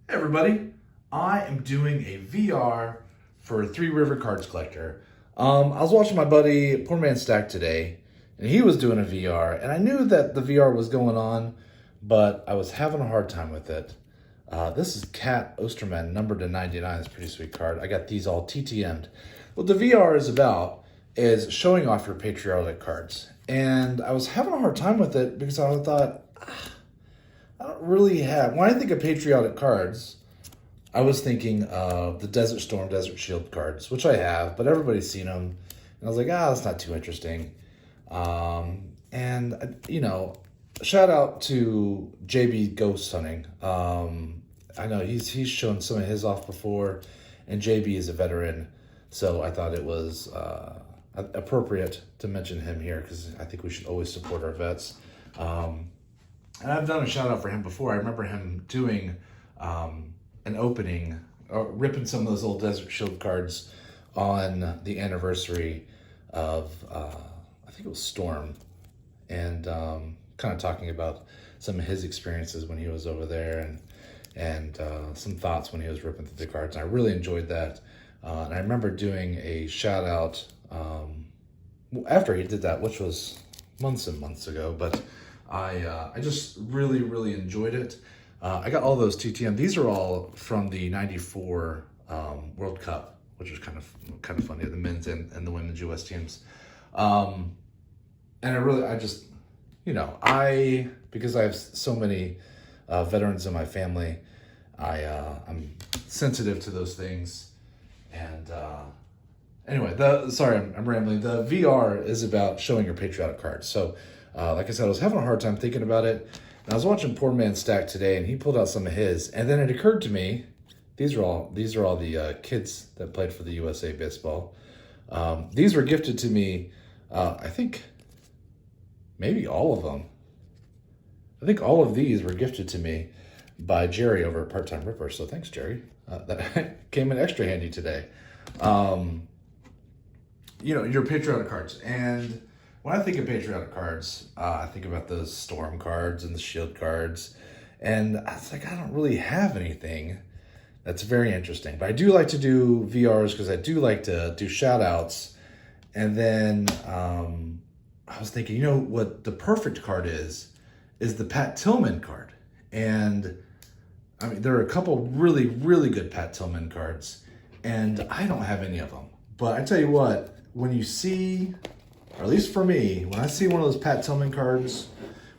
Hey everybody, I am doing a VR for Three River Cards Collector. I was watching my buddy Poor Man Stack today, and he was doing a VR, and I knew that the VR was going on, but I was having a hard time with it. This is Cat Osterman, numbered to 99. It's a pretty sweet card. I got these all TTM'd. What the VR is about is showing off your patriotic cards, and I was having a hard time with it because I thought, I don't really have. When I think of patriotic cards, I was thinking of the Desert Storm, Desert Shield cards, which I have, but everybody's seen them. And I was like, that's not too interesting. Shout out to JB Ghost Hunting. I know he's shown some of his off before, and JB is a veteran, so I thought it was appropriate to mention him here because I think we should always support our vets. And I've done a shout out for him before. I remember him doing an opening, ripping some of those old Desert Shield cards on the anniversary of, I think it was Storm, and kind of talking about some of his experiences when he was over there and some thoughts when he was ripping through the cards. And I really enjoyed that. And I remember doing a shout out after he did that, which was months and months ago, but I just really enjoyed it. I got all those TTM. These are all from the '94 World Cup, which was kind of funny, the men's and the women's U.S. teams. And because I have so many veterans in my family, I'm sensitive to those things. And anyway, I'm rambling. The VR is about showing your patriotic cards. So. Like I said, I was having a hard time thinking about it. And I was watching Poor Man Stack today, and he pulled out some of his. And then it occurred to me, these are all the kids that played for the USA baseball. These were gifted to me, I think maybe all of them. I think all of these were gifted to me by Jerry over at Part Time Ripper. So thanks, Jerry. That came in extra handy today. Your patriotic cards. And when I think of patriotic cards, I think about those Storm cards and the Shield cards. And I was like, I don't really have anything that's very interesting. But I do like to do VRs because I do like to do shout outs. And then I was thinking, what the perfect card is the Pat Tillman card. And I mean, there are a couple really good Pat Tillman cards. And I don't have any of them. But I tell you what, when you see, or at least for me, when I see one of those Pat Tillman cards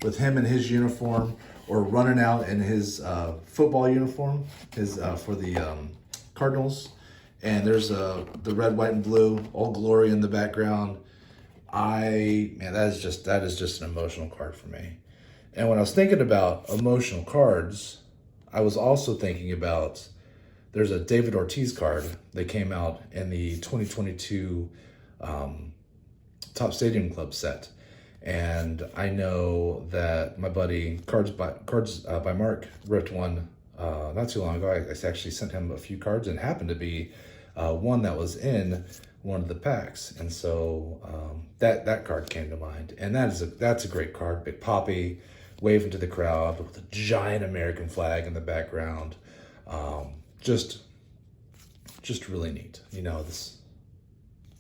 with him in his uniform or running out in his football uniform, for the Cardinals, and there's the red, white, and blue, All Glory in the background, that is just an emotional card for me. And when I was thinking about emotional cards, I was also thinking about, there's a David Ortiz card that came out in the 2022 Top Stadium Club set, and I know that my buddy Cards by Mark ripped one not too long ago. I actually sent him a few cards, and happened to be one that was in one of the packs, and so that card came to mind. And that's a great card. Big Poppy waving to the crowd with a giant American flag in the background. Just really neat.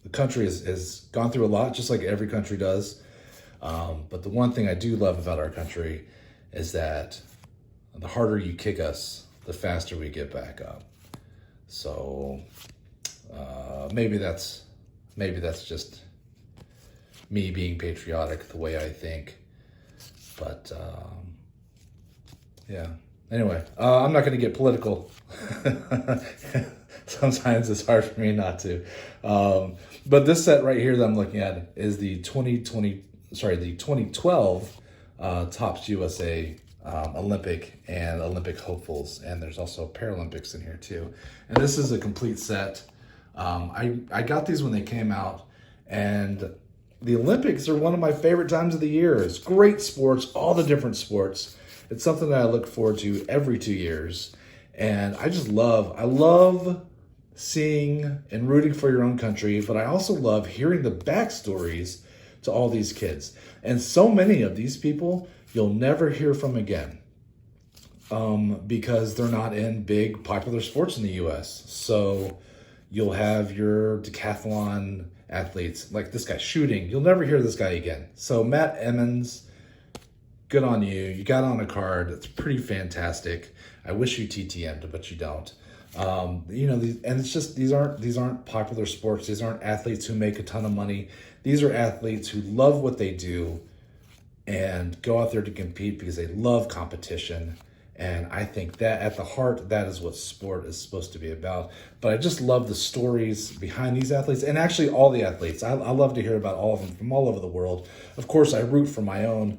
The country has gone through a lot, just like every country does. But the one thing I do love about our country is that the harder you kick us, the faster we get back up. So maybe that's just me being patriotic the way I think. But yeah. Anyway, I'm not going to get political. Sometimes it's hard for me not to. But this set right here that I'm looking at is the 2012 Topps USA Olympic and Olympic hopefuls. And there's also Paralympics in here too. And this is a complete set. I got these when they came out, and the Olympics are one of my favorite times of the year. It's great sports, all the different sports. It's something that I look forward to every 2 years. And I love seeing and rooting for your own country, but I also love hearing the backstories to all these kids. And so many of these people you'll never hear from again. because they're not in big popular sports in the US. So you'll have your decathlon athletes, like this guy shooting. You'll never hear this guy again. So Matt Emmons, good on you. You got on a card. It's pretty fantastic. I wish you TTM'd, but you don't. And it's just these aren't popular sports. These aren't athletes who make a ton of money. These are athletes who love what they do and go out there to compete because they love competition. And I think that at the heart, that is what sport is supposed to be about. But I just love the stories behind these athletes, and actually all the athletes. I love to hear about all of them from all over the world. Of course, I root for my own,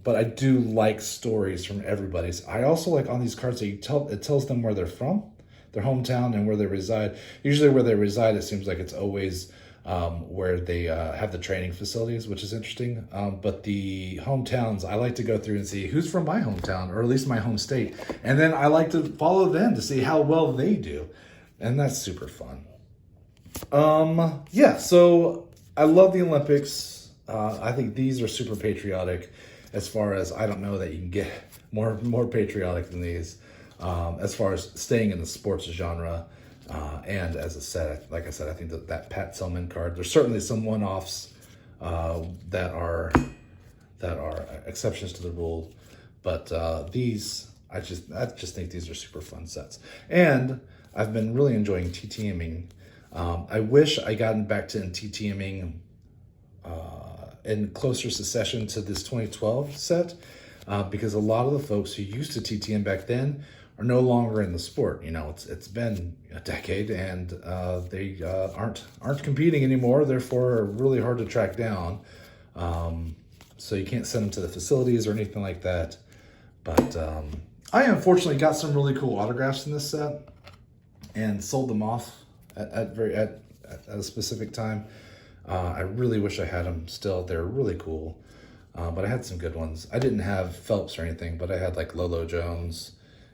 but I do like stories from everybody's. I also like on these cards that it tells them where they're from, their hometown, and where they reside. Usually where they reside, it seems like it's always where they have the training facilities, which is interesting. But the hometowns, I like to go through and see who's from my hometown, or at least my home state. And then I like to follow them to see how well they do. And that's super fun. Yeah, so I love the Olympics. I think these are super patriotic as far as, I don't know that you can get more patriotic than these, as far as staying in the sports genre. And as I said, like I said, I think that Pat Tillman card, there's certainly some one-offs that are exceptions to the rule, but these, I just think these are super fun sets. And I've been really enjoying TTMing. I wish I gotten back to TTMing in closer succession to this 2012 set, because a lot of the folks who used to TTM back then are no longer in the sport. It's been a decade, and they aren't competing anymore. Therefore, are really hard to track down. So you can't send them to the facilities or anything like that. But I unfortunately got some really cool autographs in this set and sold them off at a specific time. I really wish I had them still. They're really cool. But I had some good ones. I didn't have Phelps or anything, but I had like Lolo Jones,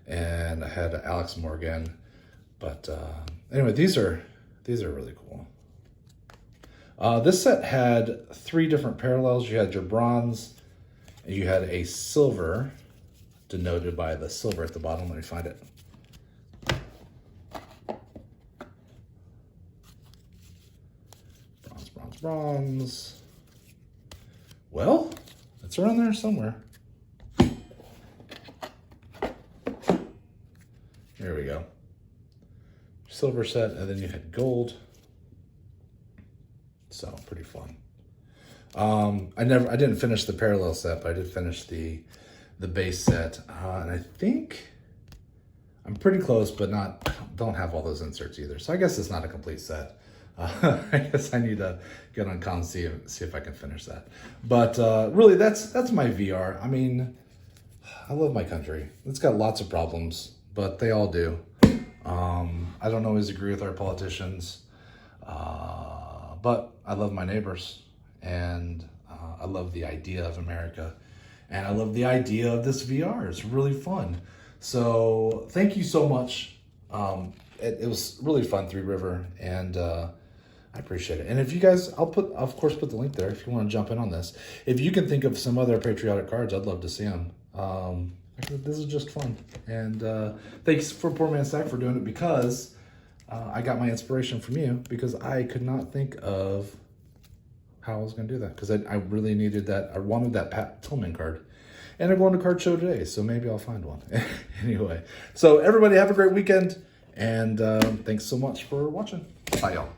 and I had Alex Morgan. But anyway, these are really cool. This set had 3 different parallels. You had your bronze, and you had a silver, denoted by the silver at the bottom. Let me find it. Bronze. Well, it's around there somewhere. There we go. Silver set, and then you had gold. So pretty fun. I didn't finish the parallel set, but I did finish the base set, and I think I'm pretty close, but don't have all those inserts either. So I guess it's not a complete set. I guess I need to get on con see if I can finish that. But really, that's my VR. I mean, I love my country. It's got lots of problems, but they all do. I don't always agree with our politicians, but I love my neighbors, and I love the idea of America, and I love the idea of this VR. It's really fun. So thank you so much. It was really fun, Three River, and I appreciate it. And if you guys, of course, put the link there if you want to jump in on this. If you can think of some other patriotic cards, I'd love to see them. This is just fun. And thanks for Poor Man's Stack for doing it, because I got my inspiration from you, because I could not think of how I was going to do that, because I really needed that. I wanted that Pat Tillman card. And I'm going to card show today, so maybe I'll find one. Anyway, so everybody have a great weekend, and thanks so much for watching. Bye, y'all.